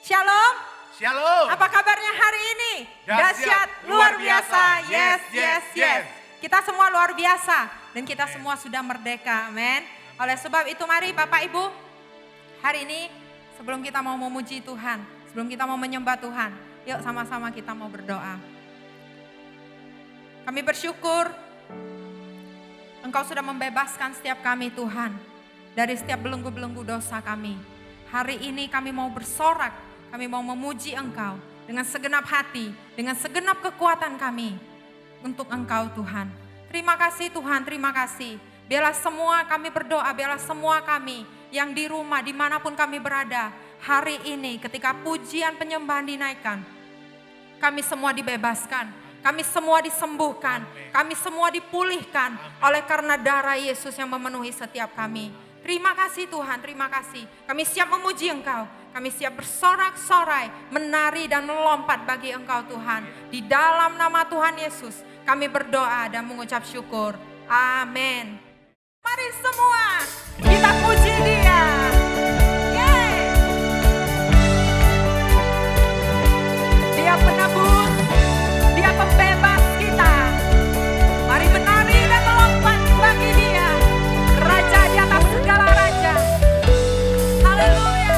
Shalom. Shalom. Apa kabarnya hari ini? Dahsyat, luar luar biasa. biasa. Yes, yes, Yes, yes. yes. Kita semua luar biasa dan kita semua sudah merdeka. Amin. Oleh sebab itu mari Bapak Ibu, hari ini sebelum kita mau memuji Tuhan, sebelum kita mau menyembah Tuhan, yuk sama-sama kita mau berdoa. Kami bersyukur Engkau sudah membebaskan setiap kami Tuhan dari setiap belenggu-belenggu dosa kami. Hari ini kami mau bersorak, kami mau memuji Engkau dengan segenap hati, dengan segenap kekuatan kami untuk Engkau Tuhan. Terima kasih Tuhan, terima kasih. Biarlah semua kami berdoa, biarlah semua kami yang di rumah dimanapun kami berada, hari ini ketika pujian penyembahan dinaikkan, kami semua dibebaskan, kami semua disembuhkan, kami semua dipulihkan oleh karena darah Yesus yang memenuhi setiap kami. Terima kasih Tuhan, terima kasih. Kami siap memuji Engkau, kami siap bersorak-sorai, menari dan melompat bagi Engkau Tuhan. Di dalam nama Tuhan Yesus kami berdoa dan mengucap syukur. Amin. Mari semua kita puji Dia. Yeay. Dia penebus, Dia pembebas kita. Mari menari dan melompat bagi Dia, Raja di atas segala raja. Haleluya.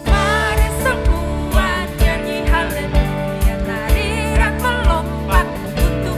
Mari semua nyanyi haleluya, nari dan melompat untuk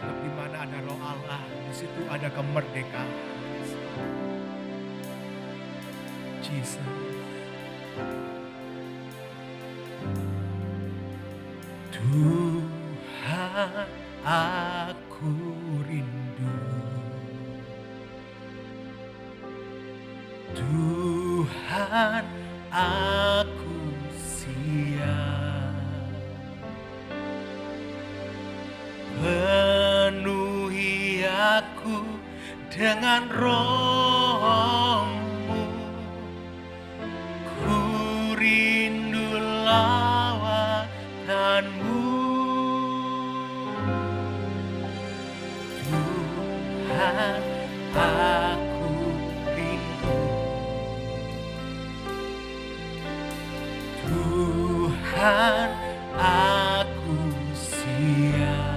Sebab di mana ada Roh Allah, di situ ada kemerdekaan. Jesus. Tuhan, aku rindu. Tuhan, aku siap. Penuhi aku dengan Roh-Mu. Ku rindu lawatan-Mu. Tuhan, aku rindu. Tuhan, aku siap.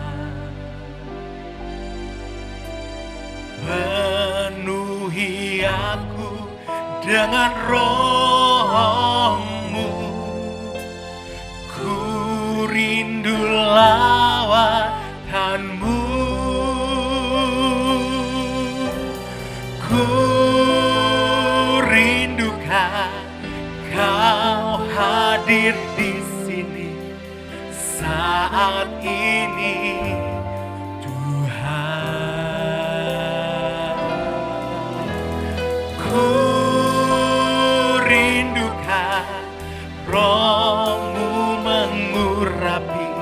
Penuhi aku dengan Roh-Mu. Ku rindu lawatan-Mu. Ku rindukan Kau hadir di sini saat ini, Tuhan. Ku rindukan Roh-Mu mengurapi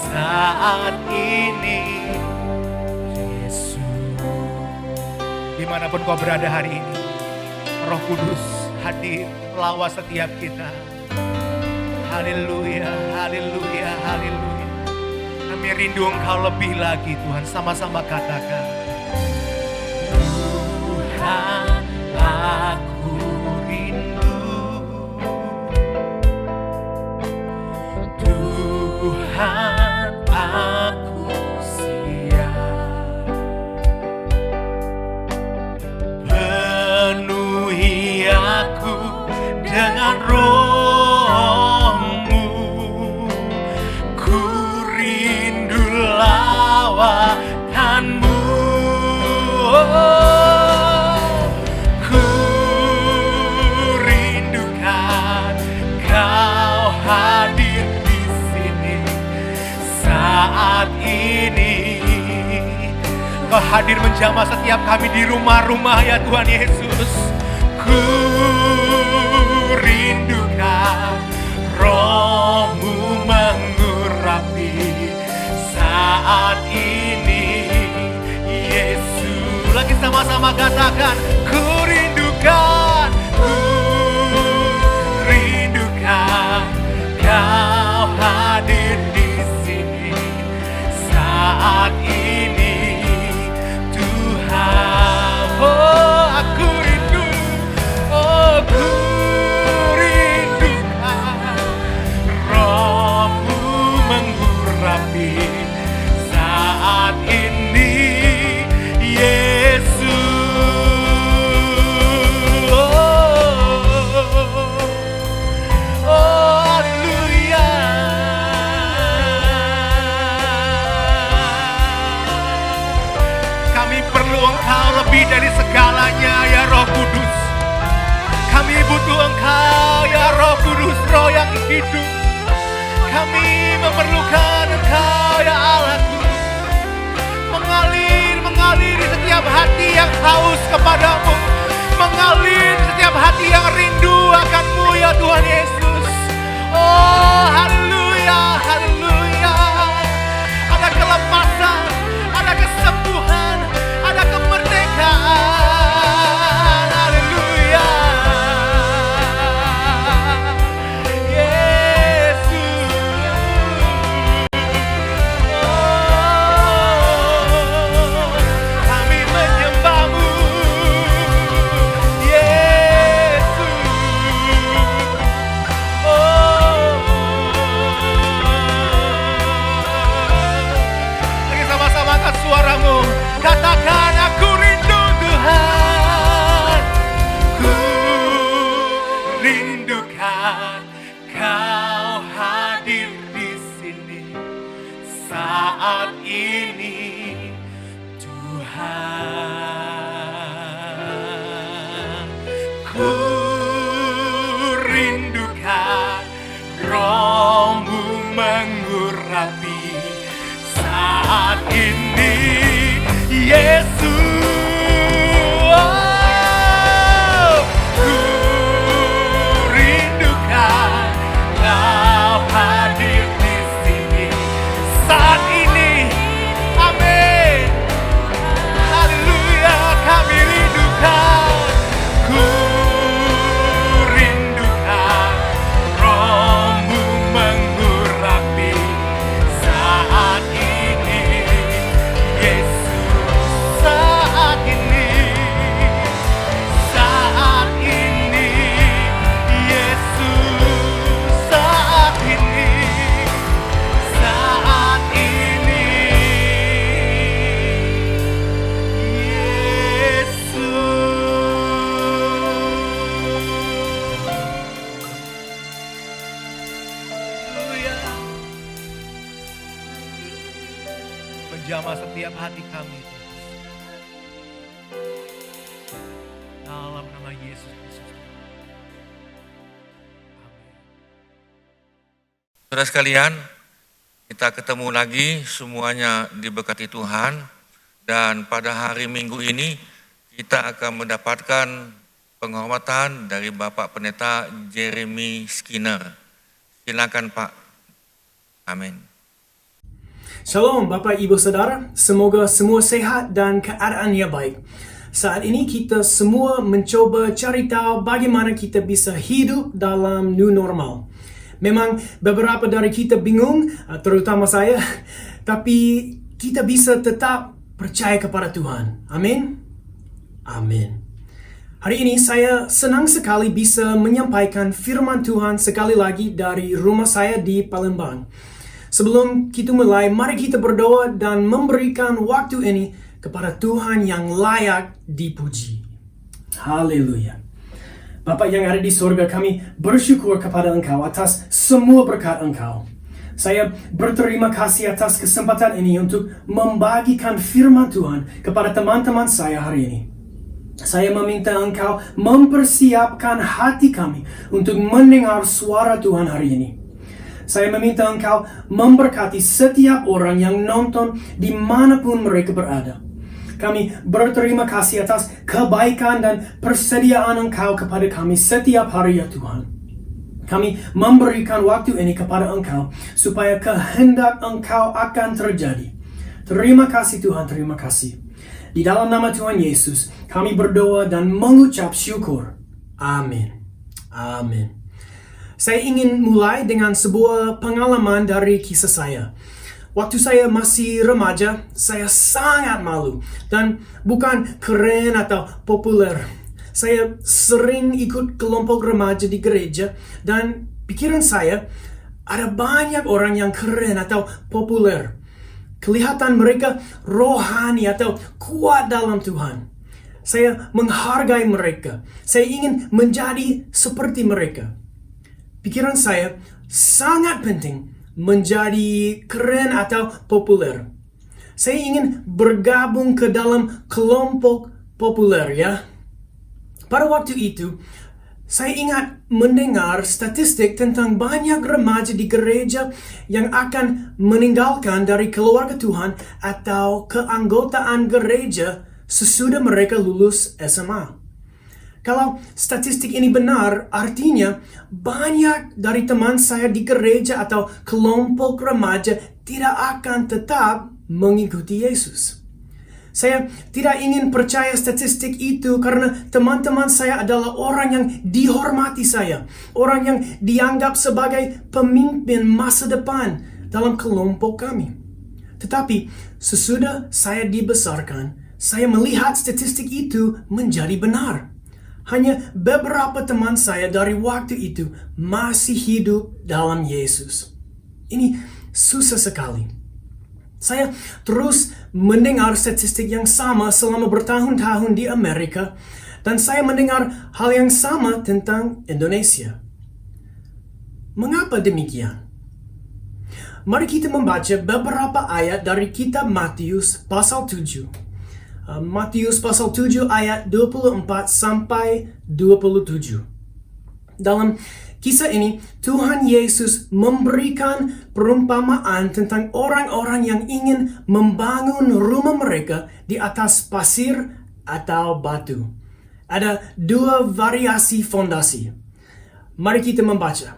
saat ini, Yesus. Dimanapun kau berada hari ini, Roh Kudus hadir lawa setiap kita. Haleluya, haleluya, haleluya. Kami rindu Engkau lebih lagi Tuhan, sama-sama katakan. Tuhan, aku rindu. Tuhan, aku siap. Penuhi aku dengan Roh-Mu. Ku rindu lawatan-Mu. Ku rindukan Kau hadir di sini saat ini. Kau hadir menjamah setiap kami di rumah-rumah ya Tuhan Yesus. Ku rindukan Roh-Mu mengurapi saat ini, Yesus. Lagi sama-sama katakan, ku rindukan Kau hadir di sini saat ini, Tuhan. Oh, aku rindu. Oh, ku rindukan Roh-Mu mengurapi saat ini, Yesus. Oh, haleluya. Kami perlu Engkau lebih dari segalanya ya Roh Kudus. Kami butuh Engkau ya Roh Kudus, Roh yang hidup. Kami memerlukan Engkau ya Allahku. Mengalir di setiap hati yang haus kepadamu. Mengalir di setiap hati yang rindu akan-Mu ya Tuhan Yesus. Oh, haleluya, haleluya. Ada kelepasan, ada kesembuhan, ada kemerdekaan. Haleluya. Yesus. Oh, kami menyembah-Mu. Yesus. Oh, Ku rindukan Roh-Mu mengurapi saat ini, Yesus. Oh, ku rindukan Kau hadir di sini saat ini. Amin. Haleluya, kami rindukan. Ku rindukan Roh-Mu mengurapi saat ini, Yesus. Saat ini, saat ini, Yesus. Saat ini, saat ini, Yesus. Haleluya. Menjamah setiap hati kami, dalam nama Yesus Kristus. Amin. Saudara sekalian, kita ketemu lagi, semuanya diberkati Tuhan. Dan pada hari Minggu ini kita akan mendapatkan penghormatan dari Bapak Pendeta Jeremy Skinner. Silakan Pak. Amin. Shalom Bapak Ibu Saudara, semoga semua sehat dan keadaannya baik. Saat ini kita semua mencoba cari tahu bagaimana kita bisa hidup dalam new normal. Memang beberapa dari kita bingung, terutama saya, tapi kita bisa tetap percaya kepada Tuhan. Amin. Amin. Hari ini saya senang sekali bisa menyampaikan firman Tuhan sekali lagi dari rumah saya di Palembang. Sebelum kita mulai, mari kita berdoa dan memberikan waktu ini kepada Tuhan yang layak dipuji. Haleluya. Bapa yang ada di surga, kami bersyukur kepada Engkau atas semua berkat Engkau. Saya berterima kasih atas kesempatan ini untuk membagikan firman Tuhan kepada teman-teman saya hari ini. Saya meminta Engkau mempersiapkan hati kami untuk mendengar suara Tuhan hari ini. Saya meminta Engkau memberkati setiap orang yang nonton dimanapun mereka berada. Kami berterima kasih atas kebaikan dan persediaan Engkau kepada kami setiap hari ya Tuhan. Kami memberikan waktu ini kepada Engkau supaya kehendak Engkau akan terjadi. Terima kasih Tuhan, terima kasih. Di dalam nama Tuhan Yesus, kami berdoa dan mengucap syukur. Amin. Amin. Saya ingin mulai dengan sebuah pengalaman dari kisah saya. Waktu saya masih remaja, saya sangat malu dan bukan keren atau populer. Saya sering ikut kelompok remaja di gereja dan pikiran saya ada banyak orang yang keren atau populer. Kelihatan mereka rohani atau kuat dalam Tuhan. Saya menghargai mereka. Saya ingin menjadi seperti mereka. Pikiran saya sangat penting menjadi keren atau populer. Saya ingin bergabung ke dalam kelompok populer ya. Pada waktu itu, saya ingat mendengar statistik tentang banyak remaja di gereja yang akan meninggalkan dari keluarga Tuhan atau keanggotaan gereja sesudah mereka lulus SMA. Kalau statistik ini benar, artinya banyak dari teman saya di gereja atau kelompok remaja tidak akan tetap mengikuti Yesus. Saya tidak ingin percaya statistik itu karena teman-teman saya adalah orang yang dihormati saya. Orang yang dianggap sebagai pemimpin masa depan dalam kelompok kami. Tetapi sesudah saya dibesarkan, saya melihat statistik itu menjadi benar. Hanya beberapa teman saya dari waktu itu masih hidup dalam Yesus. Ini susah sekali. Saya terus mendengar statistik yang sama selama bertahun-tahun di Amerika, dan saya mendengar hal yang sama tentang Indonesia. Mengapa demikian? Mari kita membaca beberapa ayat dari kitab Matius pasal 7. Matius pasal 7 ayat 24 sampai 27. Dalam kisah ini, Tuhan Yesus memberikan perumpamaan tentang orang-orang yang ingin membangun rumah mereka di atas pasir atau batu. Ada dua variasi fondasi. Mari kita membaca.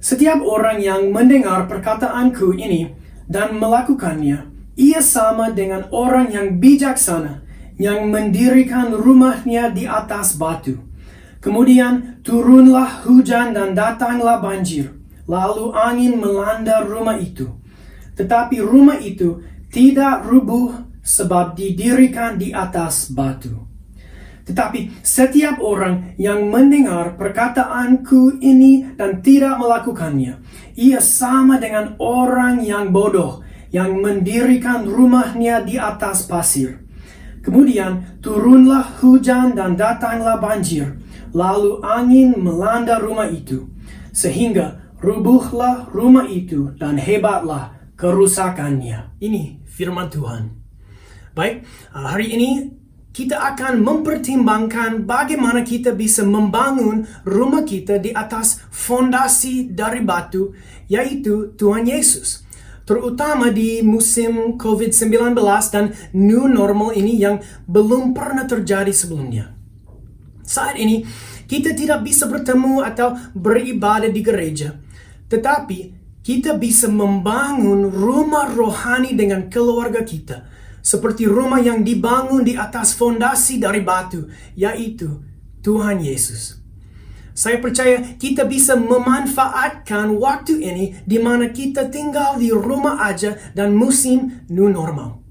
Setiap orang yang mendengar perkataanku ini dan melakukannya, ia sama dengan orang yang bijaksana yang mendirikan rumahnya di atas batu. Kemudian turunlah hujan dan datanglah banjir, lalu angin melanda rumah itu. Tetapi rumah itu tidak rubuh sebab didirikan di atas batu. Tetapi setiap orang yang mendengar perkataanku ini dan tidak melakukannya, ia sama dengan orang yang bodoh yang mendirikan rumahnya di atas pasir. Kemudian turunlah hujan dan datanglah banjir, lalu angin melanda rumah itu, sehingga rubuhlah rumah itu dan hebatlah kerusakannya. Ini firman Tuhan. Baik, hari ini kita akan mempertimbangkan bagaimana kita bisa membangun rumah kita di atas fondasi dari batu, yaitu Tuhan Yesus. Terutama di musim COVID-19 dan new normal ini yang belum pernah terjadi sebelumnya. Saat ini, kita tidak bisa bertemu atau beribadah di gereja. Tetapi, kita bisa membangun rumah rohani dengan keluarga kita. Seperti rumah yang dibangun di atas fondasi dari batu, yaitu Tuhan Yesus. Saya percaya kita bisa memanfaatkan waktu ini di mana kita tinggal di rumah aja dan musim new normal.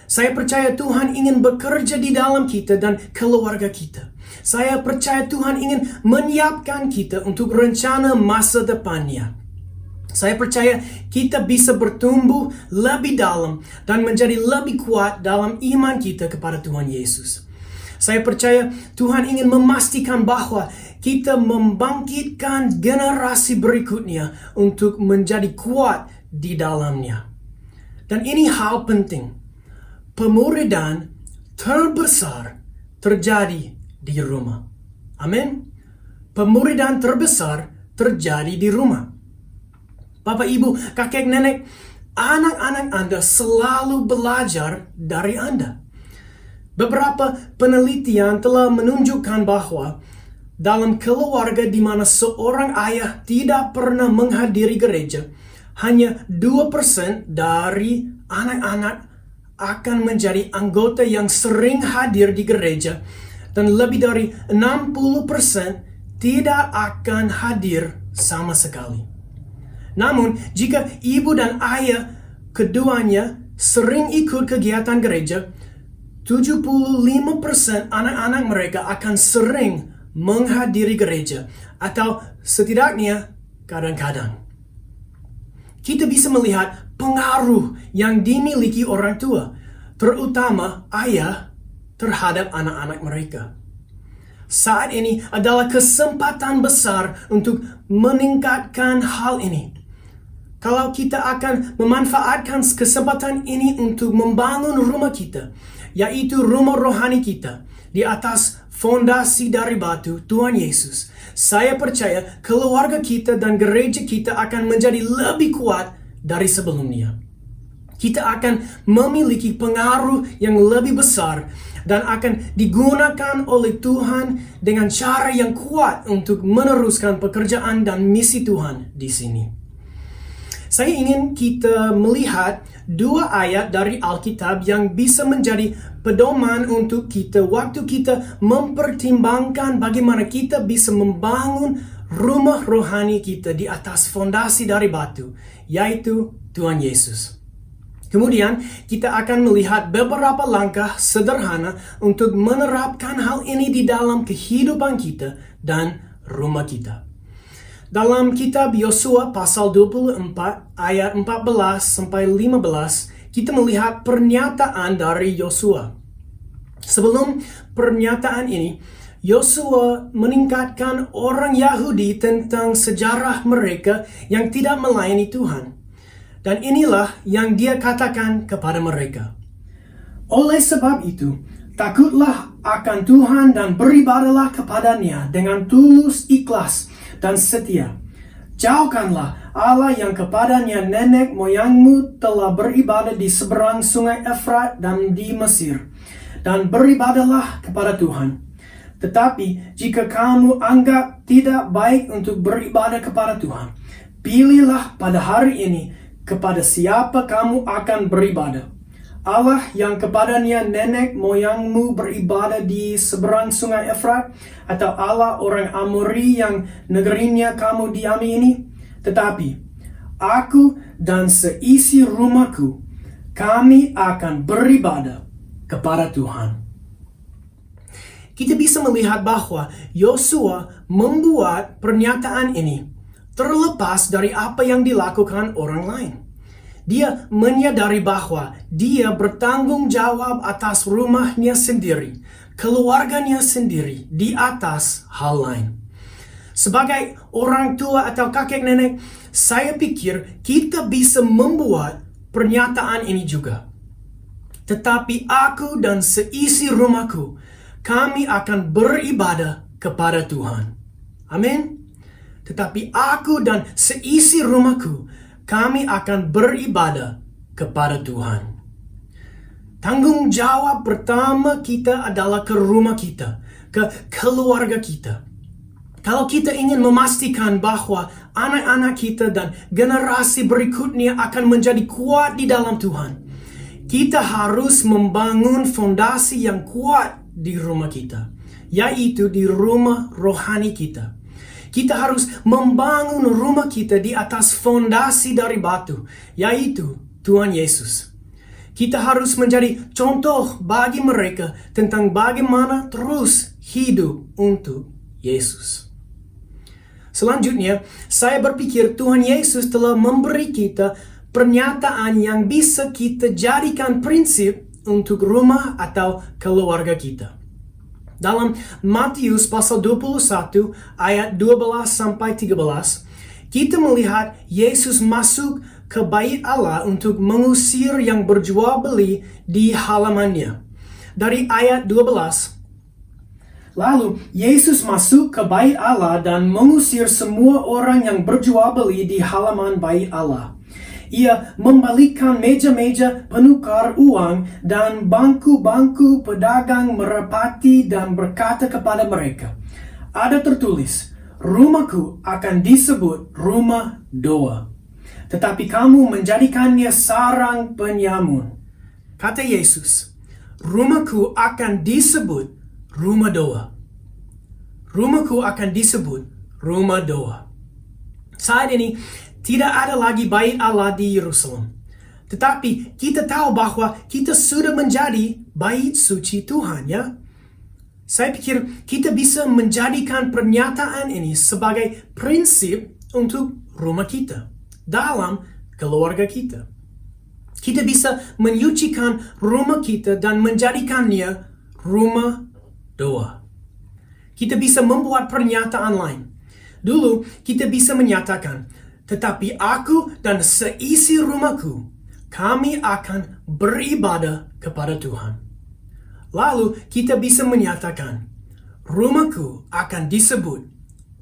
Saya percaya Tuhan ingin bekerja di dalam kita dan keluarga kita. Saya percaya Tuhan ingin menyiapkan kita untuk rencana masa depannya. Saya percaya kita bisa bertumbuh lebih dalam dan menjadi lebih kuat dalam iman kita kepada Tuhan Yesus. Saya percaya Tuhan ingin memastikan bahwa kita membangkitkan generasi berikutnya untuk menjadi kuat di dalamnya. Dan ini hal penting. Pemuridan terbesar terjadi di rumah. Amin. Pemuridan terbesar terjadi di rumah. Bapak, Ibu, kakek, nenek, anak-anak Anda selalu belajar dari Anda. Beberapa penelitian telah menunjukkan bahwa dalam keluarga di mana seorang ayah tidak pernah menghadiri gereja, hanya 2% dari anak-anak akan menjadi anggota yang sering hadir di gereja, dan lebih dari 60% tidak akan hadir sama sekali. Namun, jika ibu dan ayah keduanya sering ikut kegiatan gereja, 75% anak-anak mereka akan sering menghadiri gereja, atau setidaknya kadang-kadang. Kita bisa melihat pengaruh yang dimiliki orang tua, terutama ayah, terhadap anak-anak mereka. Saat ini adalah kesempatan besar untuk meningkatkan hal ini. Kalau kita akan memanfaatkan kesempatan ini untuk membangun rumah kita, yaitu rumah rohani kita, di atas fondasi dari batu Tuhan Yesus, saya percaya keluarga kita dan gereja kita akan menjadi lebih kuat dari sebelumnya. Kita akan memiliki pengaruh yang lebih besar dan akan digunakan oleh Tuhan dengan cara yang kuat untuk meneruskan pekerjaan dan misi Tuhan di sini. Saya ingin kita melihat 2 ayat dari Alkitab yang bisa menjadi pedoman untuk kita waktu kita mempertimbangkan bagaimana kita bisa membangun rumah rohani kita di atas fondasi dari batu, yaitu Tuhan Yesus. Kemudian kita akan melihat beberapa langkah sederhana untuk menerapkan hal ini di dalam kehidupan kita dan rumah kita. Dalam kitab Yosua pasal 24 ayat 14 sampai 15, kita melihat pernyataan dari Yosua. Sebelum pernyataan ini, Yosua meningkatkan orang Yahudi tentang sejarah mereka yang tidak melayani Tuhan. Dan inilah yang dia katakan kepada mereka. Oleh sebab itu, takutlah akan Tuhan dan beribadahlah kepadanya dengan tulus, ikhlas, dan setia. Jauhkanlah Allah yang kepadanya nenek moyangmu telah beribadah di seberang sungai Efrat dan di Mesir, dan beribadahlah kepada Tuhan. Tetapi jika kamu anggap tidak baik untuk beribadah kepada Tuhan, pilihlah pada hari ini kepada siapa kamu akan beribadah. Allah yang kepadanya nenek moyangmu beribadah di seberang sungai Efrat, atau Allah orang Amori yang negerinya kamu diami ini? Tetapi aku dan seisi rumahku, kami akan beribadah kepada Tuhan. Kita bisa melihat bahwa Yosua membuat pernyataan ini terlepas dari apa yang dilakukan orang lain. Dia menyadari bahwa dia bertanggung jawab atas rumahnya sendiri, keluarganya sendiri, di atas hal lain. Sebagai orang tua atau kakek nenek, saya pikir kita bisa membuat pernyataan ini juga. Tetapi aku dan seisi rumahku, kami akan beribadah kepada Tuhan. Amin. Tetapi aku dan seisi rumahku, kami akan beribadah kepada Tuhan. Tanggung jawab pertama kita adalah ke rumah kita, ke keluarga kita. Kalau kita ingin memastikan bahwa anak-anak kita dan generasi berikutnya akan menjadi kuat di dalam Tuhan, kita harus membangun fondasi yang kuat di rumah kita, yaitu di rumah rohani kita. Kita harus membangun rumah kita di atas fondasi dari batu, yaitu Tuhan Yesus. Kita harus menjadi contoh bagi mereka tentang bagaimana terus hidup untuk Yesus. Selanjutnya, saya berpikir Tuhan Yesus telah memberi kita pernyataan yang bisa kita jadikan prinsip untuk rumah atau keluarga kita. Dalam Matius pasal 21 ayat 12 sampai 13, kita melihat Yesus masuk ke bait Allah untuk mengusir yang berjual beli di halamannya. Dari ayat 12, lalu Yesus masuk ke bait Allah dan mengusir semua orang yang berjual beli di halaman bait Allah. Ia membalikkan meja-meja penukar uang dan bangku-bangku pedagang merepati dan berkata kepada mereka, ada tertulis, rumahku akan disebut rumah doa, tetapi kamu menjadikannya sarang penyamun. Kata Yesus, rumahku akan disebut rumah doa. Rumahku akan disebut rumah doa. Saat ini, tidak ada lagi bait Allah di Yerusalem. Tetapi kita tahu bahwa kita sudah menjadi bait suci Tuhan, ya. Saya pikir kita bisa menjadikan pernyataan ini sebagai prinsip untuk rumah kita, dalam keluarga kita. Kita bisa menyucikan rumah kita dan menjadikannya rumah doa. Kita bisa membuat pernyataan lain. Dulu kita bisa menyatakan, tetapi aku dan seisi rumahku, kami akan beribadah kepada Tuhan. Lalu kita bisa menyatakan, rumahku akan disebut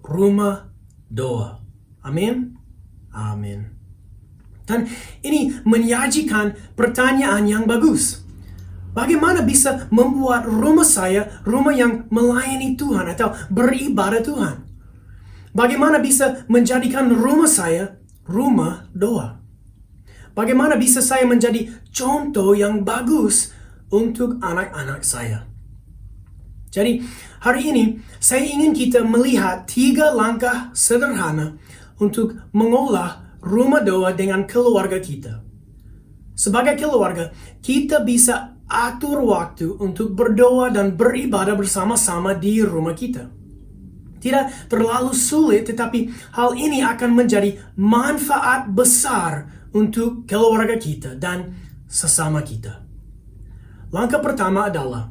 rumah doa. Amin? Amin. Dan ini menyajikan pertanyaan yang bagus. Bagaimana bisa membuat rumah saya rumah yang melayani Tuhan atau beribadah Tuhan? Bagaimana bisa menjadikan rumah saya rumah doa? Bagaimana bisa saya menjadi contoh yang bagus untuk anak-anak saya? Jadi, hari ini saya ingin kita melihat 3 langkah sederhana untuk mengolah rumah doa dengan keluarga kita. Sebagai keluarga, kita bisa atur waktu untuk berdoa dan beribadah bersama-sama di rumah kita. Tidak terlalu sulit, tetapi hal ini akan menjadi manfaat besar untuk keluarga kita dan sesama kita. Langkah pertama adalah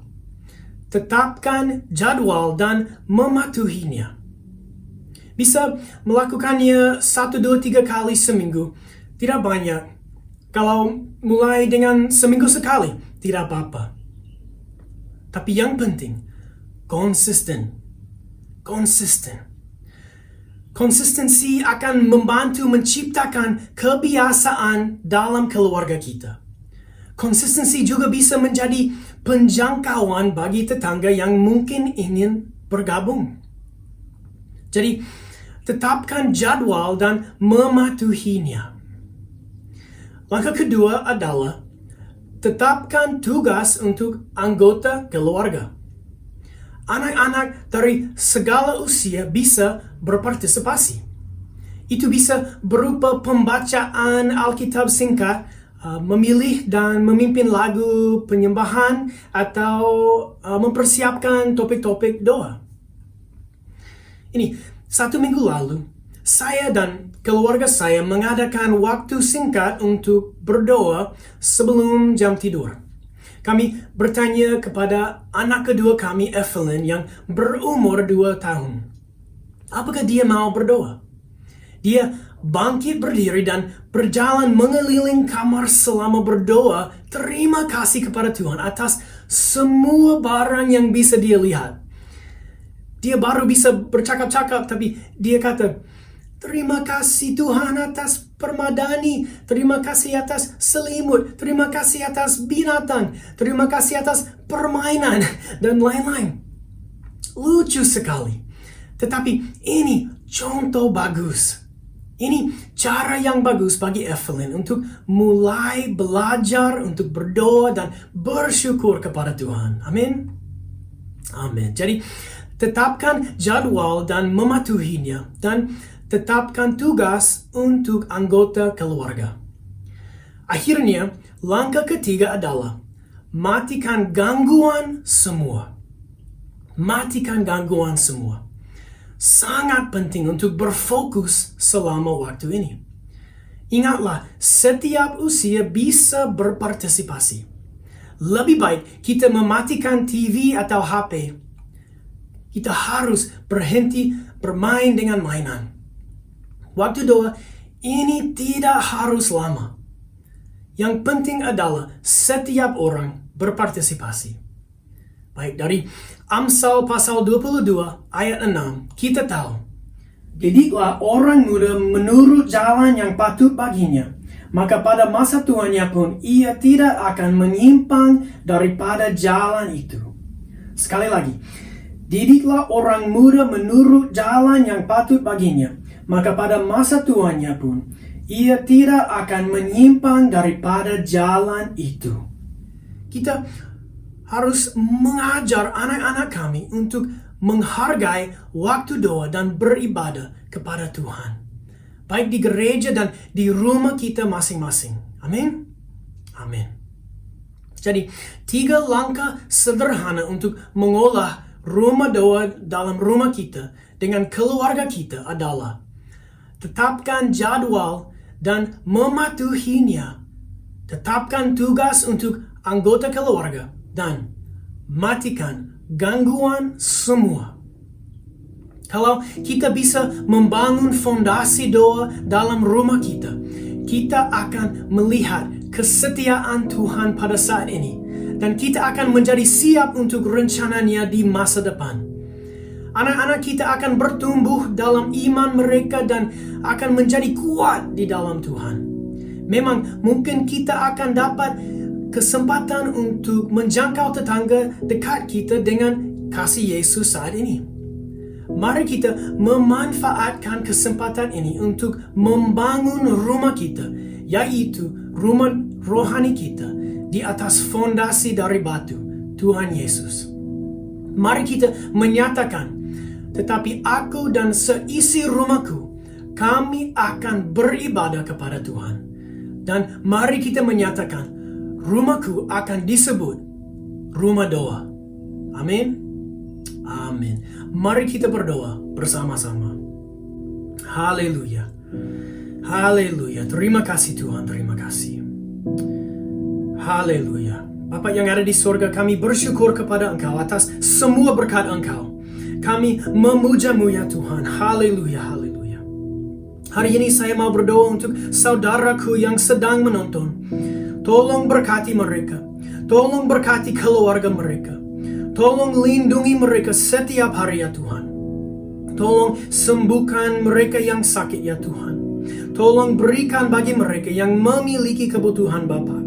tetapkan jadwal dan mematuhinya. Bisa melakukannya 1, 2, 3 kali seminggu. Tidak banyak. Kalau mulai dengan seminggu sekali, tidak apa-apa. Tapi yang penting, konsisten. Konsistensi akan membantu menciptakan kebiasaan dalam keluarga kita. Konsistensi juga bisa menjadi penjangkauan bagi tetangga yang mungkin ingin bergabung. Jadi, tetapkan jadwal dan mematuhinya. Langkah kedua adalah tetapkan tugas untuk anggota keluarga. Anak-anak dari segala usia bisa berpartisipasi. Itu bisa berupa pembacaan Alkitab singkat, memilih dan memimpin lagu penyembahan, atau mempersiapkan topik-topik doa. Ini, 1 minggu lalu, saya dan keluarga saya mengadakan waktu singkat untuk berdoa sebelum jam tidur. Kami bertanya kepada anak kedua kami, Evelyn, yang berumur 2 tahun. Apakah dia mau berdoa? Dia bangkit berdiri dan berjalan mengeliling kamar selama berdoa. Terima kasih kepada Tuhan atas semua barang yang bisa dia lihat. Dia baru bisa bercakap-cakap, tapi dia kata, terima kasih Tuhan atas permadani, terima kasih atas selimut, terima kasih atas binatang, terima kasih atas permainan, dan lain-lain. Lucu sekali. Tetapi ini contoh bagus. Ini cara yang bagus bagi Evelyn untuk mulai belajar untuk berdoa dan bersyukur kepada Tuhan. Amin. Amin. Jadi, tetapkan jadwal dan mematuhinya, dan tetapkan tugas untuk anggota keluarga. Akhirnya, langkah ketiga adalah matikan gangguan semua. Matikan gangguan semua. Sangat penting untuk berfokus selama waktu ini. Ingatlah, setiap usia bisa berpartisipasi. Lebih baik kita mematikan TV atau HP. Kita harus berhenti bermain dengan mainan. Waktu doa ini tidak harus lama. Yang penting adalah setiap orang berpartisipasi. Baik, dari Amsal pasal 22 ayat 6, kita tahu, didiklah orang muda menurut jalan yang patut baginya, maka pada masa tuanya pun ia tidak akan menyimpang daripada jalan itu. Sekali lagi, didiklah orang muda menurut jalan yang patut baginya, maka pada masa tuanya pun ia tidak akan menyimpang daripada jalan itu. Kita harus mengajar anak-anak kami untuk menghargai waktu doa dan beribadah kepada Tuhan, baik di gereja dan di rumah kita masing-masing. Amin. Amin. Jadi, 3 langkah sederhana untuk mengolah rumah doa dalam rumah kita dengan keluarga kita adalah tetapkan jadwal dan mematuhinya, tetapkan tugas untuk anggota keluarga, dan matikan gangguan semua. Kalau kita bisa membangun fondasi doa dalam rumah kita, kita akan melihat kesetiaan Tuhan pada saat ini, dan kita akan menjadi siap untuk rencananya di masa depan. Anak-anak kita akan bertumbuh dalam iman mereka dan akan menjadi kuat di dalam Tuhan. Memang mungkin kita akan dapat kesempatan untuk menjangkau tetangga dekat kita dengan kasih Yesus saat ini. Mari kita memanfaatkan kesempatan ini untuk membangun rumah kita, yaitu rumah rohani kita, di atas fondasi dari batu, Tuhan Yesus. Mari kita menyatakan, tetapi aku dan seisi rumahku, kami akan beribadah kepada Tuhan. Dan mari kita menyatakan, rumahku akan disebut rumah doa. Amin. Amin. Mari kita berdoa bersama-sama. Haleluya. Haleluya. Terima kasih Tuhan, terima kasih. Haleluya. Bapa yang ada di surga, kami bersyukur kepada Engkau atas semua berkat Engkau. Kami memuja-Mu ya Tuhan. Haleluya, haleluya. Hari ini saya mau berdoa untuk saudaraku yang sedang menonton. Tolong berkati mereka. Tolong berkati keluarga mereka. Tolong lindungi mereka setiap hari ya Tuhan. Tolong sembuhkan mereka yang sakit ya Tuhan. Tolong berikan bagi mereka yang memiliki kebutuhan Bapa.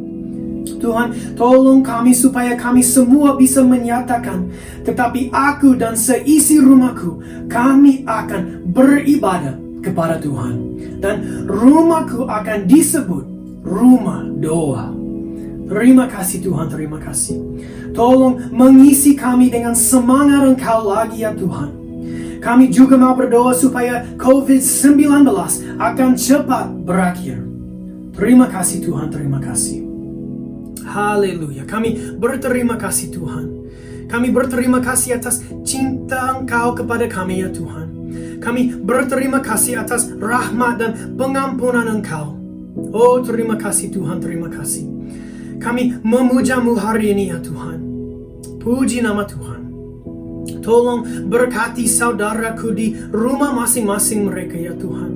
Tuhan, tolong kami supaya kami semua bisa menyatakan, tetapi aku dan seisi rumahku, kami akan beribadah kepada Tuhan. Dan rumahku akan disebut rumah doa. Terima kasih Tuhan, terima kasih. Tolong mengisi kami dengan semangat Engkau lagi ya Tuhan. Kami juga mau berdoa supaya COVID-19 akan cepat berakhir. Terima kasih Tuhan, terima kasih. Haleluya. Kami berterima kasih Tuhan. Kami berterima kasih atas cinta Engkau kepada kami ya Tuhan. Kami berterima kasih atas rahmat dan pengampunan Engkau. Oh, terima kasih Tuhan, terima kasih. Kami memuja-Mu hari ini ya Tuhan. Puji nama Tuhan. Tolong berkati saudaraku di rumah masing-masing mereka ya Tuhan.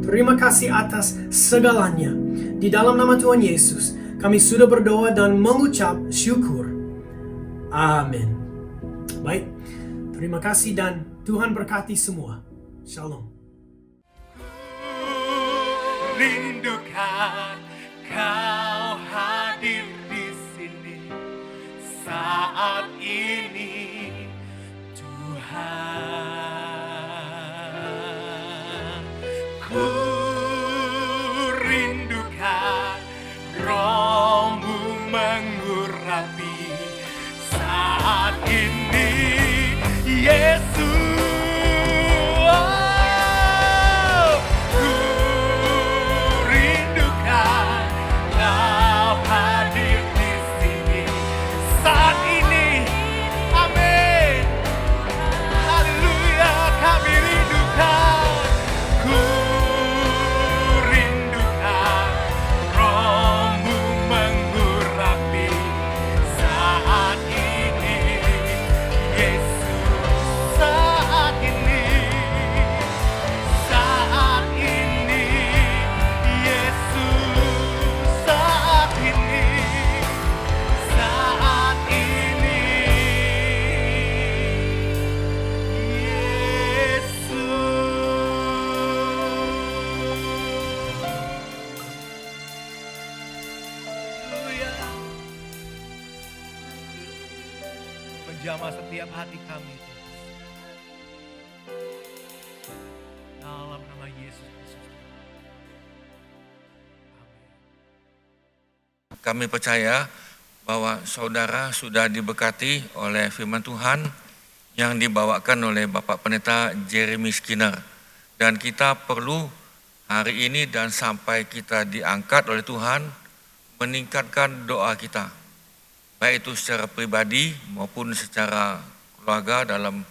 Terima kasih atas segalanya. Di dalam nama Tuhan Yesus, kami sudah berdoa dan mengucap syukur. Amin. Baik, terima kasih dan Tuhan berkati semua. Shalom. Rindukan Kau hadir di sini saat ini, Tuhan. Ku rindukan Roh-Mu mengurapi saat ini, Yesus. Menjamah setiap hati kami, dalam nama Yesus Kristus. Amin. Kami percaya bahwa saudara sudah diberkati oleh firman Tuhan yang dibawakan oleh Bapak Pendeta Jeremy Skinner. Dan kita perlu hari ini dan sampai kita diangkat oleh Tuhan meningkatkan doa kita. Baik itu secara pribadi maupun secara keluarga dalam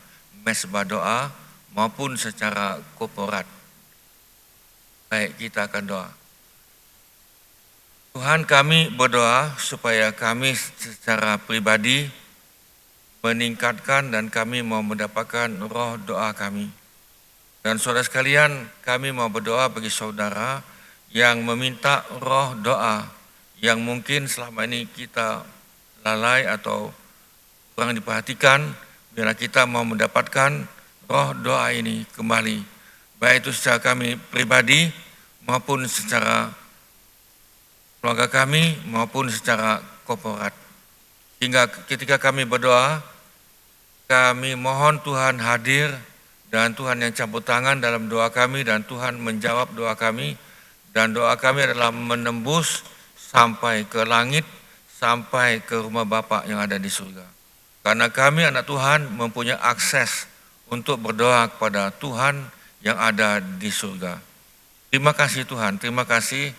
mesbah doa maupun secara korporat. Baik, kita akan doa. Tuhan, kami berdoa supaya kami secara pribadi meningkatkan dan kami mau mendapatkan roh doa kami. Dan saudara sekalian, kami mau berdoa bagi saudara yang meminta roh doa yang mungkin selama ini kita lalai atau kurang diperhatikan. Biarlah kita mau mendapatkan roh doa ini kembali, baik itu secara kami pribadi maupun secara keluarga kami maupun secara korporat. Hingga ketika kami berdoa, kami mohon Tuhan hadir dan Tuhan yang campur tangan dalam doa kami dan Tuhan menjawab doa kami, dan doa kami adalah menembus sampai ke langit, sampai ke rumah Bapa yang ada di surga. Karena kami anak Tuhan mempunyai akses untuk berdoa kepada Tuhan yang ada di surga. Terima kasih Tuhan, terima kasih,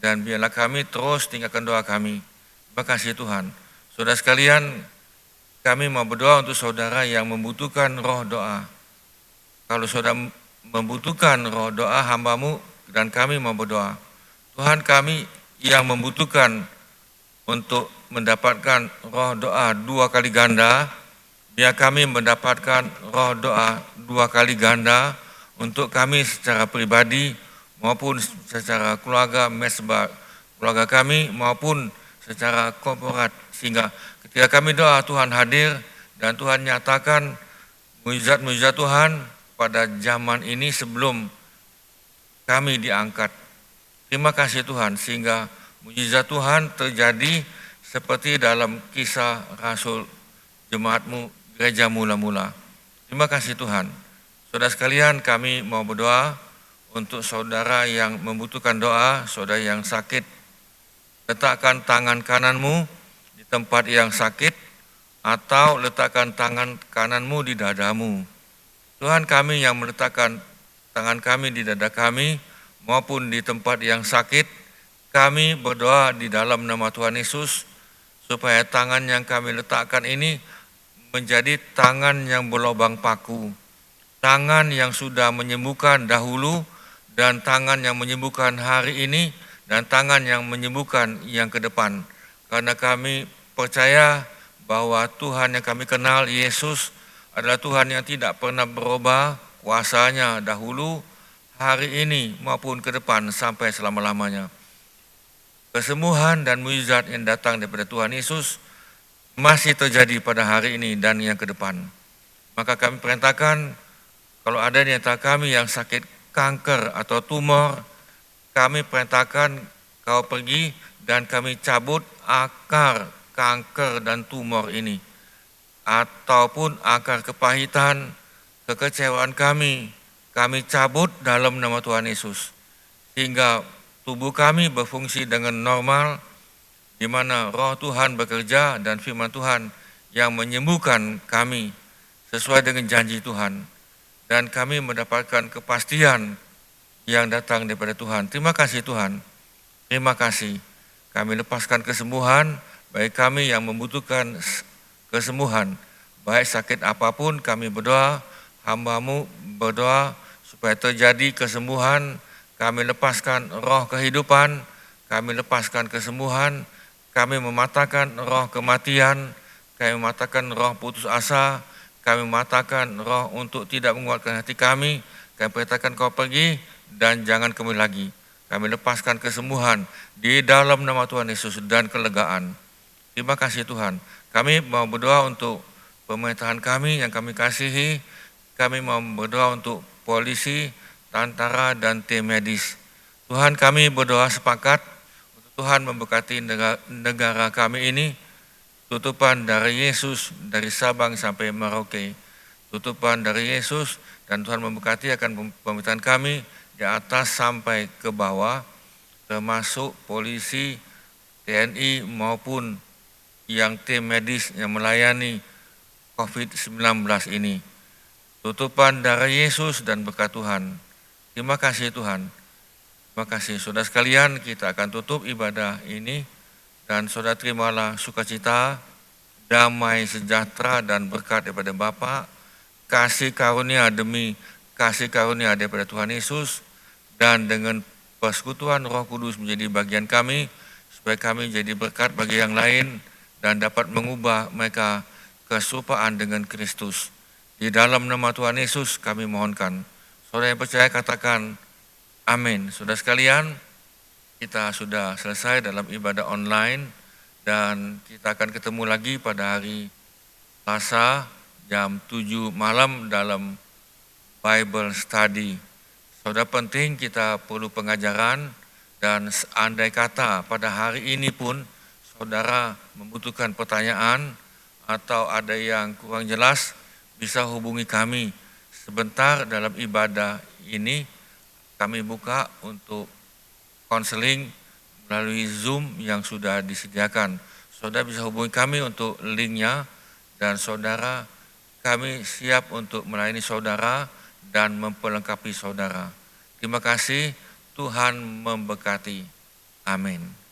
dan biarlah kami terus tinggalkan doa kami. Terima kasih Tuhan. Saudara sekalian, kami mau berdoa untuk saudara yang membutuhkan roh doa. Kalau saudara membutuhkan roh doa hamba-Mu dan kami mau berdoa. Tuhan, kami yang membutuhkan untuk mendapatkan roh doa 2 kali ganda, biar kami mendapatkan roh doa 2 kali ganda untuk kami secara pribadi maupun secara keluarga mesbah keluarga kami maupun secara korporat Sehingga ketika kami doa, Tuhan hadir dan Tuhan nyatakan mujizat-mujizat Tuhan pada zaman ini sebelum kami diangkat. Terima kasih Tuhan, sehingga mujizat Tuhan terjadi seperti dalam kisah Rasul jemaatmu gereja mula-mula. Terima kasih Tuhan. Saudara sekalian, kami mau berdoa untuk saudara yang membutuhkan doa, saudara yang sakit. Letakkan tangan kananmu di tempat yang sakit atau letakkan tangan kananmu di dadamu. Tuhan, kami yang meletakkan tangan kami di dada kami maupun di tempat yang sakit, kami berdoa di dalam nama Tuhan Yesus supaya tangan yang kami letakkan ini menjadi tangan yang berlubang paku, tangan yang sudah menyembuhkan dahulu dan tangan yang menyembuhkan hari ini dan tangan yang menyembuhkan yang ke depan. Karena kami percaya bahwa Tuhan yang kami kenal, Yesus, adalah Tuhan yang tidak pernah berubah kuasanya dahulu, hari ini maupun ke depan sampai selama-lamanya. Kesembuhan dan mujizat yang datang daripada Tuhan Yesus masih terjadi pada hari ini dan yang ke depan. Maka kami perintahkan, kalau ada di antara kami yang sakit kanker atau tumor, kami perintahkan kau pergi dan kami cabut akar kanker dan tumor ini. Ataupun akar kepahitan, kekecewaan kami cabut dalam nama Tuhan Yesus. Sehingga tubuh kami berfungsi dengan normal, di mana roh Tuhan bekerja dan firman Tuhan yang menyembuhkan kami sesuai dengan janji Tuhan. Dan kami mendapatkan kepastian yang datang daripada Tuhan. Terima kasih Tuhan. Terima kasih. Kami lepaskan kesembuhan, baik kami yang membutuhkan kesembuhan, baik sakit apapun, kami berdoa, hamba-Mu berdoa supaya terjadi kesembuhan. Kami lepaskan roh kehidupan, kami lepaskan kesembuhan, kami mematahkan roh kematian, kami mematahkan roh putus asa, kami mematahkan roh untuk tidak menguatkan hati kami. Kami perintahkan kau pergi dan jangan kembali lagi. Kami lepaskan kesembuhan di dalam nama Tuhan Yesus dan kelegaan. Terima kasih Tuhan. Kami mau berdoa untuk pemerintahan kami yang kami kasihi. Kami mau berdoa untuk polisi, tentara dan tim medis. Tuhan, kami berdoa sepakat untuk Tuhan memberkati negara kami ini. Tutupan dari Yesus dari Sabang sampai Merauke. Tutupan dari Yesus dan Tuhan memberkati akan pemerintahan kami di atas sampai ke bawah, termasuk polisi, TNI maupun yang tim medis yang melayani COVID-19 ini. Tutupan dari Yesus dan berkat Tuhan. Terima kasih Tuhan. Terima kasih. Saudara sekalian, kita akan tutup ibadah ini dan saudara terimalah sukacita, damai, sejahtera dan berkat daripada Bapa, kasih karunia demi kasih karunia daripada Tuhan Yesus, dan dengan persekutuan Roh Kudus menjadi bagian kami, supaya kami jadi berkat bagi yang lain dan dapat mengubah mereka keserupaan dengan Kristus. Di dalam nama Tuhan Yesus kami mohonkan. Saudara yang percaya katakan amin. Saudara sekalian, kita sudah selesai dalam ibadah online dan kita akan ketemu lagi pada hari Selasa jam 7 malam dalam Bible Study. Saudara, penting kita perlu pengajaran dan andai kata pada hari ini pun saudara membutuhkan pertanyaan atau ada yang kurang jelas, bisa hubungi kami sebentar dalam ibadah ini. Kami buka untuk konseling melalui Zoom yang sudah disediakan. Saudara bisa hubungi kami untuk linknya dan saudara, kami siap untuk melayani saudara dan memperlengkapi saudara. Terima kasih, Tuhan memberkati. Amin.